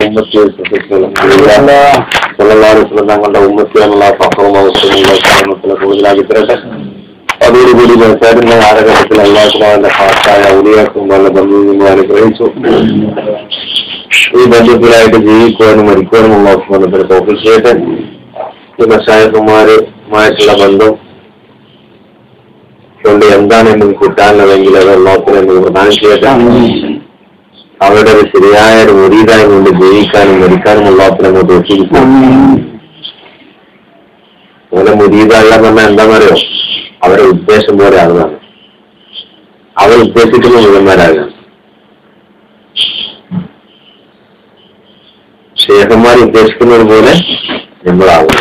ഉമ്മത്തിയെ തങ്ങളുടെ ഉമ്മത്തിയാനുള്ള പക്വവും അവസരമുള്ള സ്ഥാനത്തിലെ കൂടുതലാക്കി തരട്ടെ. അതോടുകൂടി ചേരുന്ന കാലഘട്ടത്തിൽ അല്ലാഹുവിന്റെ ഫാത്തായ ഔലിയാക്കും നല്ല ബന്ധുവിനും അനുഗ്രഹിച്ചു. ഈ ബന്ധത്തിലായിട്ട് ജീവിക്കുവാനും മരിക്കുവാനും അല്ലാഹുവിനെ തൗഫീഖ് ചെയ്യട്ടെ. ഈ മശായിഖുമാരുമായിട്ടുള്ള ബന്ധം കൊണ്ട് എന്താണ് നമുക്ക് കിട്ടാനുള്ളതെങ്കിൽ അത് അല്ലാഹുവിനെ നമുക്ക് പ്രദാനം ചെയ്യട്ടെ. അവരുടെ ഒരു ശരിയായ ഒരു മുരീദായി കൊണ്ട് ജീവിക്കാനും മരിക്കാനും അല്ലാഹുവിനെ കൊണ്ട് എത്തിക്കും. അതുപോലെ മുരീദായ പറഞ്ഞാൽ എന്താണെന്നറിയോ? അവരുടെ ഉദ്ദേശം പോലെ ആകുന്നതാണ്. അവർ ഉദ്ദേശിക്കുന്ന മുഴുവന്മാരാകാം. ശേഖന്മാർ ഉദ്ദേശിക്കുന്നത് പോലെ നമ്മളാകും.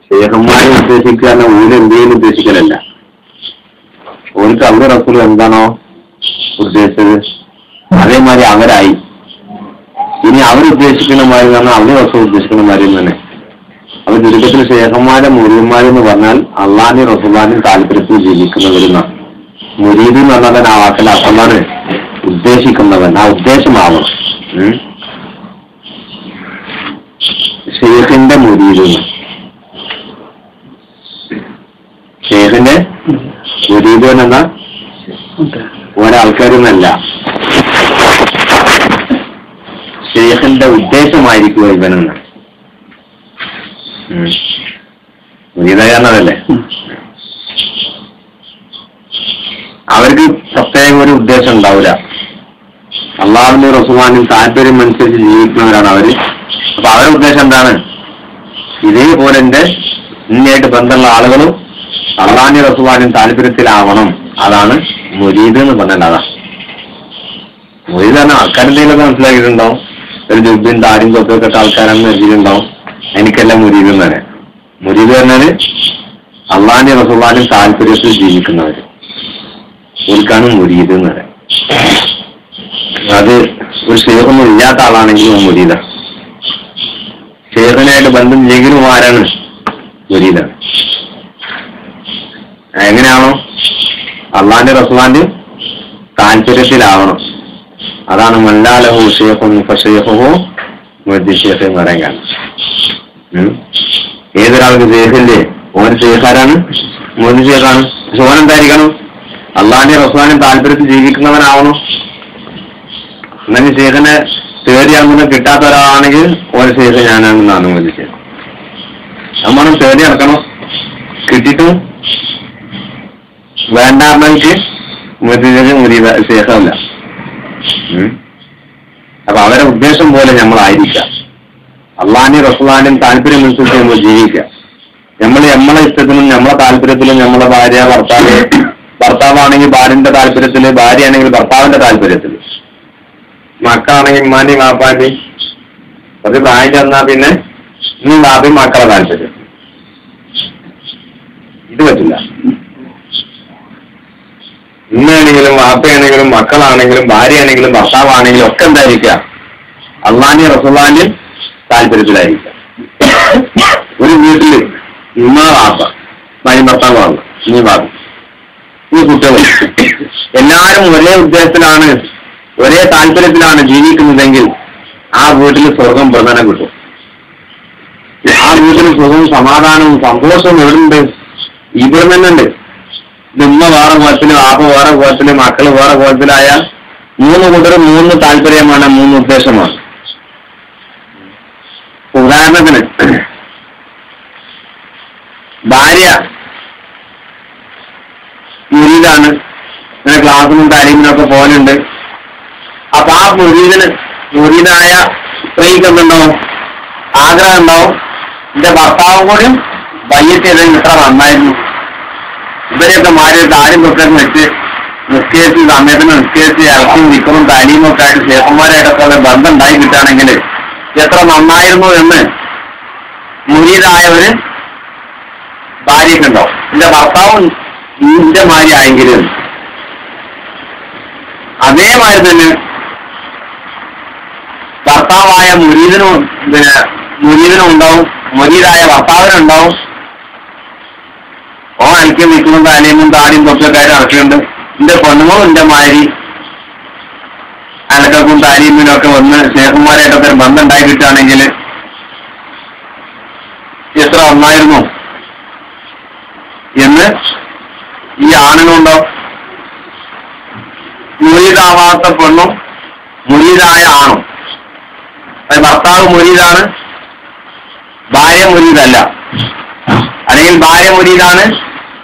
ശേഖന്മാരെ ഉദ്ദേശിക്കാൻ ഊരെന്തെങ്കിലും ഉദ്ദേശിക്കലല്ല. ഓർക്ക് അവരുടെ റസൂൽ എന്താണോ ഉദ്ദേശിച്ചത് അതേമാതിരി അവരായി. ഇനി അവരുദ്ദേശിക്കുന്ന മാതിരി പറഞ്ഞാൽ അവര് റസൂൽ ഉദ്ദേശിക്കുന്ന മാതിരി തന്നെ. അപ്പൊ ചുരുക്കത്തിൽ ശേഖന്മാരെ മുരീദന്മാരെന്ന് പറഞ്ഞാൽ അള്ളാഹിന്റെ റസൂലിന്റെ താല്പര്യത്തിൽ ജീവിക്കുന്നവരെന്നാണ്. മുരീദ് എന്ന് പറഞ്ഞാൽ ആ വാക്കിന്റെ അർത്ഥമാണ് ഉദ്ദേശിക്കുന്നവൻ. ആ ഉദ്ദേശമാവണം. ഷെയ്ഖിന്റെ മുരീദ്, ഷെയ്ഖിന്റെ മുരീദ് എന്ന ഒരാൾക്കാരൊന്നല്ല, ഷെയ്ഖിന്റെ ഉദ്ദേശമായിരിക്കുക ഇവനെന്ന്. മുരീദായെന്നതല്ലേ. അവർക്ക് പ്രത്യേക ഒരു ഉദ്ദേശം ഉണ്ടാവില്ല. അള്ളാഹുവിന്റെ റസൂലിനും താല്പര്യം അനുസരിച്ച് ജീവിക്കുന്നവരാണ് അവര്. അപ്പൊ അവരുടെ ഉദ്ദേശം എന്താണ്? ഇതേപോലെ എന്റെ ഇന്നായിട്ട് ബന്ധമുള്ള ആളുകളും അള്ളാഹിന്റെ റസൂലിനും താല്പര്യത്തിലാവണം. അതാണ് മുരീദ് എന്ന് പറഞ്ഞാൽ. അതാ മുരീദ് പറഞ്ഞാൽ ആൾക്കാരെന്തെങ്കിലുമൊക്കെ മനസ്സിലാക്കിയിട്ടുണ്ടാവും. ഒരു ജുബിൻ താരിയും തൊട്ടൊക്കെ ആൾക്കാരാണെന്ന് കരുതിയിട്ടുണ്ടാവും. എനിക്കെല്ലാം മുരീദ് എന്ന് പറയാം. മുരീദ് പറഞ്ഞാല് അള്ളാഹിന്റെ റസൂലിനും താല്പര്യത്തിൽ ജീവിക്കുന്നവര് ഓൽക്കാണ് മുരീദ് എന്ന് പറയാം. അത് ഒരു ഷെയ്ഖൊന്നും ഇല്ലാത്ത ആളാണെങ്കിലും മുരീദ. ഷെയ്ഖിനായിട്ട് ബന്ധം ഇല്ലെങ്കിലും ആരാണ്? മുരീദാണ്. എങ്ങനെയാണോ? അള്ളാഹിന്റെ റസൂലിന്റെ താല്പര്യത്തിലാവണം. അതാണ് മല്ലാലഹു ഷെയ്ഖുൻ ഫശൈഖുഹു മുഅദ്ദിൻ ഷെയ്ഖ് എന്ന് പറയാൻ കാരണം. ഏതൊരാൾക്ക് ഷെയ്ഖില്ലേ ഓൻ ഷെയ്ഖാരാണ്, മുഅദ്ദിൻ ഷെയ്ഖാണ്. പക്ഷെ ഓൻ എന്തായിരിക്കണം? അള്ളാഹിന്റെ റസൂലിന്റെ താല്പര്യത്തിൽ ജീവിക്കുന്നവനാവണം. എന്നാൽ ഷെയ്ഖിനെ തേടിയാകുന്ന കിട്ടാത്ത ഒരാളാണെങ്കിൽ ഓരോ ഷെയ്ഖ് ഞാനാണെന്നാണ് മുഅദ്ദിൻ ഷെയ്ഖ്. നമ്മളും തേടി നടക്കണം. കിട്ടിയിട്ടും വേണ്ടാർക്ക് മുഅദ്ദിൻ ഷെയ്ഖ് മുരീദ ഷെയ്ഖല്ല. അപ്പൊ അവരെ ഉദ്ദേശം പോലെ നമ്മളായിരിക്കാം. അള്ളാഹിന്റെ റസൂലിനും താല്പര്യം അനുസരിച്ച് നമ്മൾ ജീവിക്കുക. നമ്മളെ ഇഷ്ടത്തിനും നമ്മളെ താല്പര്യത്തിലും നമ്മളെ ഭാര്യ ഭർത്താവാണെങ്കിൽ ഭാര്യന്റെ താല്പര്യത്തില്, ഭാര്യയാണെങ്കിൽ ഭർത്താവിന്റെ താല്പര്യത്തില്, മക്കളാണെങ്കിൽ ഉമ്മാന്റെയും വാപ്പാന്റെയും, അത് പ്രായം ചെന്നാ പിന്നെ വാപ്പയും മക്കളെ താല്പര്യം. ഇത് പറ്റില്ല. ഉമ്മയാണെങ്കിലും വാപ്പയാണെങ്കിലും മക്കളാണെങ്കിലും ഭാര്യയാണെങ്കിലും ഭർത്താവാണെങ്കിലും ഒക്കെ എന്തായിരിക്കുക? അള്ളാഹിന്റെ റസൂലിന്റെ താല്പര്യത്തിലായിരിക്കാം. ഒരു വീട്ടില് ഉമ്മ വാപ്പ ഭർത്താവാണ്, നീ വാപ്പ, ഈ കുട്ടികൾ എല്ലാവരും ഒരേ ഉദ്ദേശത്തിലാണ്, ഒരേ താല്പര്യത്തിലാണ് ജീവിക്കുന്നതെങ്കിൽ ആ വീട്ടിൽ സ്വർഗം പ്രധാനം കിട്ടും. ആ വീട്ടിൽ സുഖവും സമാധാനവും സന്തോഷവും എവിടുണ്ട്? ഇവിടെ തന്നെയുണ്ട്. ഉമ്മ വേറെ കോലത്തില്, വാപ്പ വേറെ കോലത്തില്, മക്കള് വേറെ കോലത്തിലായാൽ മൂന്ന് കൂട്ടരും മൂന്ന് താല്പര്യമാണ്, മൂന്ന് ഉദ്ദേശമാണ്. ഉദാഹരണത്തിന് ഭാര്യ മുരീദാണ്, ഇങ്ങനെ ക്ലാസ്സിനും താലീമിനൊക്കെ പോലുണ്ട്. അപ്പൊ ആ മുരീദായ സ്ത്രീക്ക് എന്തുണ്ടാവും? ആഗ്രഹം ഉണ്ടാവും, എന്റെ ഭർത്താവും കൂടി വയ്യത്തേതെങ്കിലും ഇത്ര നന്നായിരുന്നു. ഇവരെയൊക്കെ മാറിയിട്ട് ആരും തൊട്ടൊക്കെ വെച്ച് നിസ്കരിച്ച് സമയത്തിന് നിസ്കരിച്ച് ഇറക്കും നിൽക്കലും താലീമൊക്കെ ആയിട്ട് ശേഖന്മാരായിട്ടൊക്കെ ഉള്ള ബന്ധം ഉണ്ടായി കിട്ടുകയാണെങ്കിൽ എത്ര നന്നായിരുന്നു എന്ന് മുരീദായവര് ഭാര്യയൊക്കെ ഉണ്ടാവും. എന്റെ ഭർത്താവും നിന്റെ മാതിരി ആയെങ്കിലും. അതേമാതിരി തന്നെ ഭർത്താവായ മുരീദിനും ഉണ്ടാവും, മുരീദായ ഭർത്താവിനുണ്ടാവും. ഓൻ എനിക്ക് നിൽക്കുന്ന താലീമും താടിയും തൊട്ടൊക്കെ ആയിട്ട് നടക്കുന്നുണ്ട്. എന്റെ പെണ്ണുങ്ങളും എന്റെ മാതിരി അലക്കും താലീമിനൊക്കെ വന്ന് ശേഖന്മാർ ശേഖന്മാരായിട്ടൊക്കെ ഒരു ബന്ധം ഉണ്ടായി കിട്ടുകയാണെങ്കിൽ എത്ര നന്നായിരുന്നു എന്ന് ഈ ആണിനുണ്ടോ? മുരീദാവാത്ത പെണ്ണും മുരീദായ ആണും, ഭർത്താവ് മുരീദാണ്, ഭാര്യ മുരീദല്ല, അല്ലെങ്കിൽ ഭാര്യ മുരീദാണ്,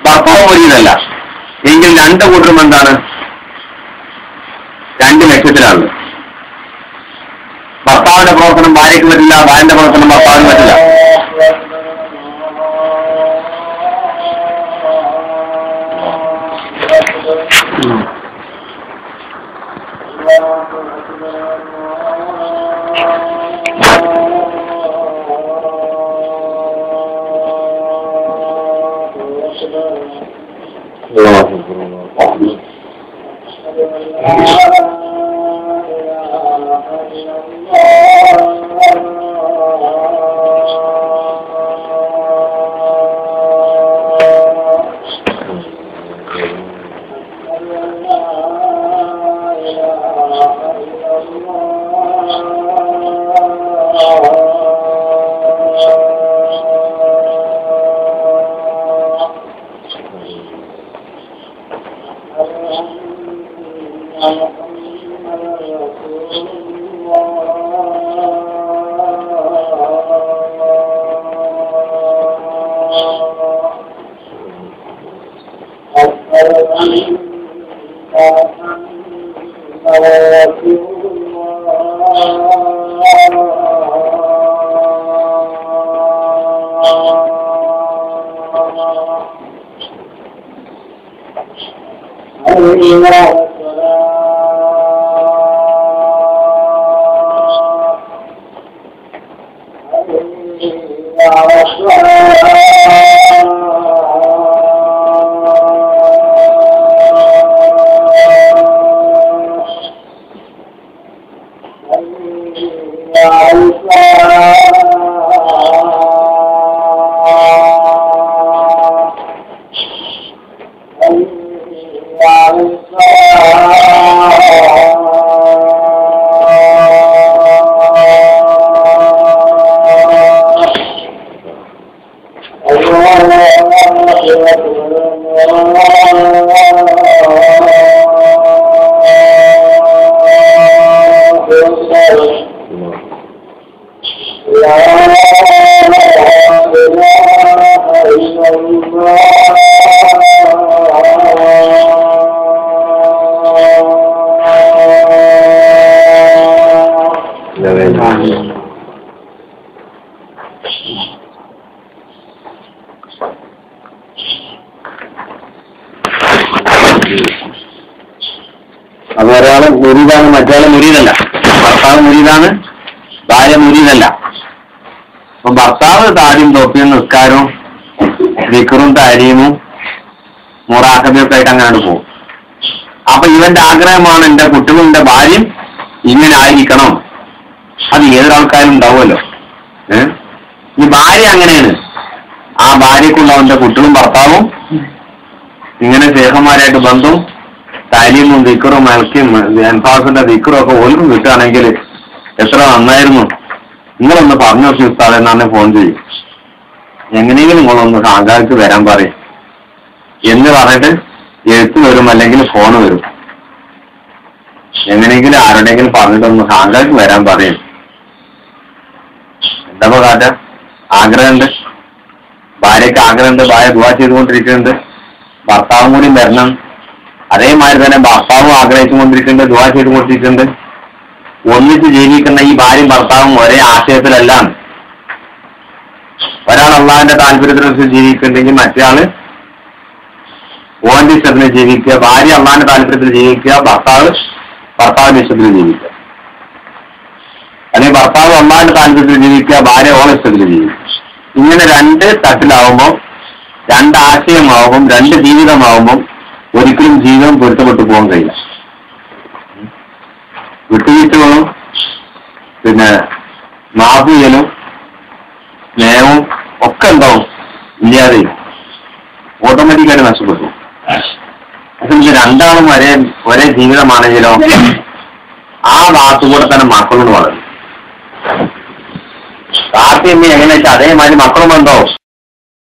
ഭർത്താവ് മുരീദല്ല, എങ്കിൽ രണ്ട് കൂട്ടരും എന്താണ്? 2 ലക്ഷ്യത്തിലാണ്. ഭർത്താവിന്റെ പ്രവർത്തനം ഭാര്യയ്ക്ക് പറ്റില്ല, ഭാര്യന്റെ പ്രവർത്തനം ഭർത്താവിന് പറ്റില്ല. അത് ഒരാള് മുരീദാണ്, മറ്റൊരാള് മുരീദല്ല. ഭർത്താവ് മുരീദാണ്, ഭാര്യ മുരീദല്ല. അപ്പൊ ഭർത്താവ് താടിയും തൊപ്പിയും നിസ്കാരവും ദിക്റും താരീമും മുറാഖബയൊക്കെ ആയിട്ട് അങ്ങനെ പോകും. അപ്പൊ ഇവന്റെ ആഗ്രഹമാണ് എന്റെ കുട്ടികളും എന്റെ ഭാര്യയും ഇങ്ങനെ ആയിരിക്കണം. അത് ഏതൊരാൾക്കാരും ഉണ്ടാവുമല്ലോ. ഈ ഭാര്യ അങ്ങനെയാണ്. ആ ഭാര്യക്കുള്ളവന്റെ കുട്ടികളും ഭർത്താവും ഇങ്ങനെ ശേഖന്മാരായിട്ട് ബന്ധവും താലീമും ദിക്റും അൽക്കും അൻഫാസിന്റെ ദിക്റും ഒക്കെ ഓൽക്കും കിട്ടുകയാണെങ്കിൽ എത്ര നന്നായിരുന്നു. നിങ്ങളൊന്ന് പറഞ്ഞു നോക്കി ഉസ്താദ് എന്നാണ് ഫോൺ ചെയ്യും. എങ്ങനെയെങ്കിലും നിങ്ങളൊന്ന് ഷാങ്കാർക്ക് വരാൻ പറയും എന്ന് പറഞ്ഞിട്ട് എഴുത്ത് വരും, അല്ലെങ്കിൽ ഫോണ് വരും. എങ്ങനെയെങ്കിലും ആരുടെയെങ്കിലും പറഞ്ഞിട്ടൊന്ന് ഷാങ്കാർക്ക് വരാൻ പറയും. എന്താ കാറ്റ? ആഗ്രഹമുണ്ട്, ഭാര്യയ്ക്ക് ആഗ്രഹമുണ്ട്, ഭാര്യ ദുആ ചെയ്തുകൊണ്ടിരിക്കുന്നുണ്ട്, ഭർത്താവും കൂടി വരണം. അതേമാതിരി തന്നെ ഭർത്താവും ആഗ്രഹിച്ചുകൊണ്ടിരിക്കുന്നുണ്ട്, ദുആ ചെയ്തുകൊണ്ടിരിക്കുന്നുണ്ട്. ഒന്നിച്ച് ജീവിക്കുന്ന ഈ ഭാര്യയും ഭർത്താവും ഒരേ ആശയത്തിലല്ലാണ്. ഒരാൾ അള്ളാഹിന്റെ താല്പര്യത്തിനനുസരിച്ച് ജീവിക്കുന്നുണ്ടെങ്കിൽ മറ്റേയാള് ഓന്റെ ഇഷ്ടത്തിന് ജീവിക്കുക. ഭാര്യ അള്ളാഹിന്റെ താല്പര്യത്തിൽ ജീവിക്കുക, ഭർത്താവിന്റെ ഇഷ്ടത്തിൽ ജീവിക്കുക. അല്ലെങ്കിൽ ഭർത്താവ് അള്ളാഹിന്റെ താല്പര്യത്തിൽ ജീവിക്കുക, ഭാര്യ ഓളെ ഇഷ്ടത്തിൽ ജീവിക്കുക. ഇങ്ങനെ 2 തട്ടിലാവുമ്പോൾ, 2 ആശയമാവുമ്പം, 2 ജീവിതമാവുമ്പം ഒരിക്കലും ജീവിതം പൊരുത്തപ്പെട്ടു പോകാൻ കഴിയില്ല. വിട്ടുവീഴ്ചകളും പിന്നെ മാഫി ചെയ്യലും സ്നേഹവും ഒക്കെ ഉണ്ടാവും, ഇല്ലാതെ ഓട്ടോമാറ്റിക്കായിട്ട് നഷ്ടപ്പെട്ടു. പക്ഷെ ഇത് രണ്ടാളും ഒരേ ജീവിതമാണെങ്കിലോ ആ ഭാഗത്തുകൂടെ തന്നെ മക്കളോട് വളരും. കാപ്പി എമ്മി എങ്ങനെ വെച്ചാൽ അതേമാതിരി മക്കളും ബന്ധവും